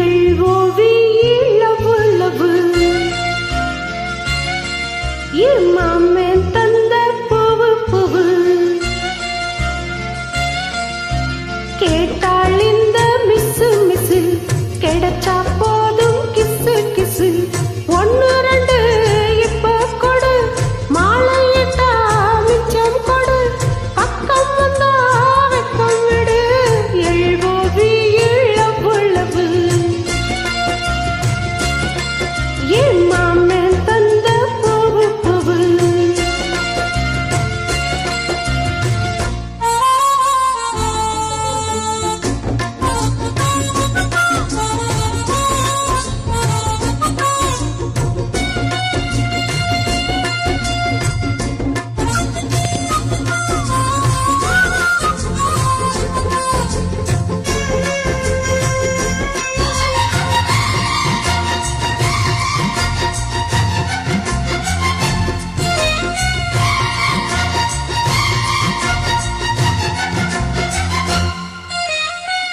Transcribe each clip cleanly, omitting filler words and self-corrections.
எழுவோவி லவு லவு மாமன் தந்த பூவு பூவு கேட்டாள் இந்த மிஸ்ஸு மிஸ்ஸு கிடைச்சா போதும் கிசு கிசு ஒன்னு ரெண்டு இப்ப கொடு மாலையிட்டா மிச்சம் கொடு பக்கம் வந்தா வெக்கம் விடு எழுவோவி லவு லவு மாமன் தந்த பூவு பூவு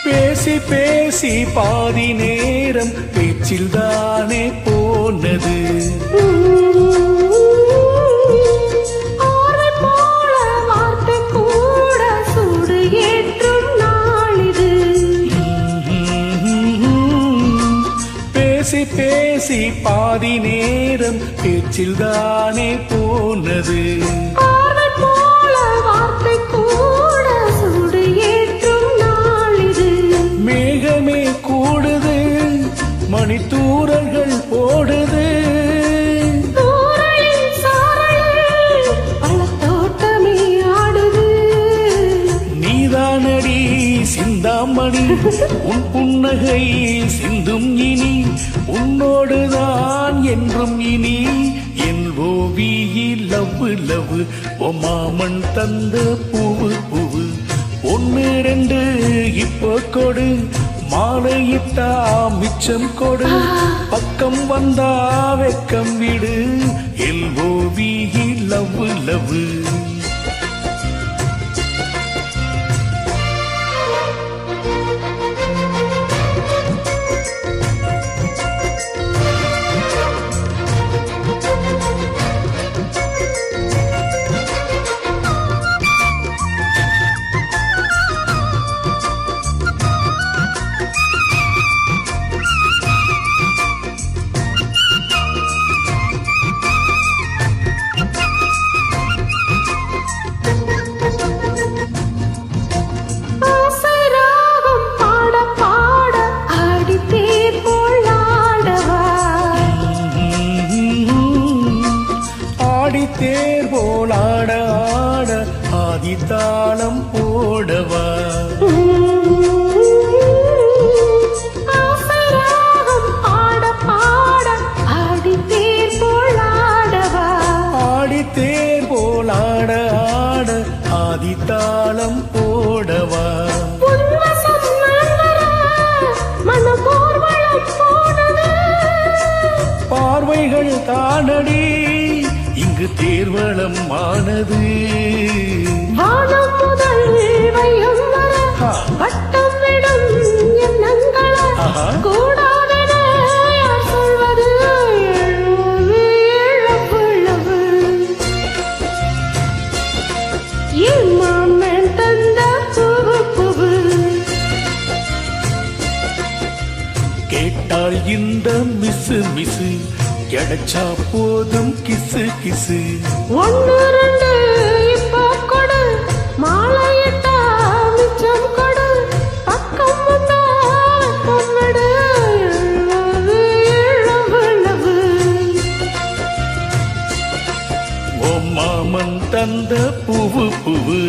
பேசி பேசி பாதி நேரம் பேச்சில் தானே போனது போல வார்த்தை கூட சூடு ஏற்றும் நாளிது பேசி பேசி பாதி நேரம் பேச்சில் தானே போனது மேகமே கூடுது மணித்தூரல்கள் போடுது நீதானடி சிந்தாமணி உன் புன்னகை சிந்தும் இனி உன்னோடுதான் என்றும் இனி என் ஓவியி லவ்வு லவ்வு ஓ மாமன் தந்த பூவு பூவு ஒன்னு ரெண்டு இப்போ கொடு மாலையிட்டா மிச்சம் கொடு பக்கம் வந்தா வெக்கம் விடு எல்ஓவிஇ லவ்வு லவ்வு தேர் போல் ஆட ஆட ஆதித்தாளம் போடவா ஆட பாட ஆடி தேர் போல் ஆடவா ஆடி தேர் போல் ஆட ஆட ஆதித்தாளம் போடவா பார்வைகள் தானடி இங்கு தேர்வளம் ஆனது வானம் முதல் வையம் வர வட்டம் விடும் எண்ணங்கள கூடாதென யார் சொல்வது இழப்பு என் மாமன் தந்த பூவு பூவு கேட்டாள் இந்த மிசு மிசு கிடைச்சா போதும் கிசு கிசு ஒன்னு ரெண்டு இப்போ கொடு மாலையிட்டா மிச்சம் கொடு பக்கம் வந்தா வெக்கம் விடு இழவு இழவு ஓ மாமன் தந்த பூவு பூவு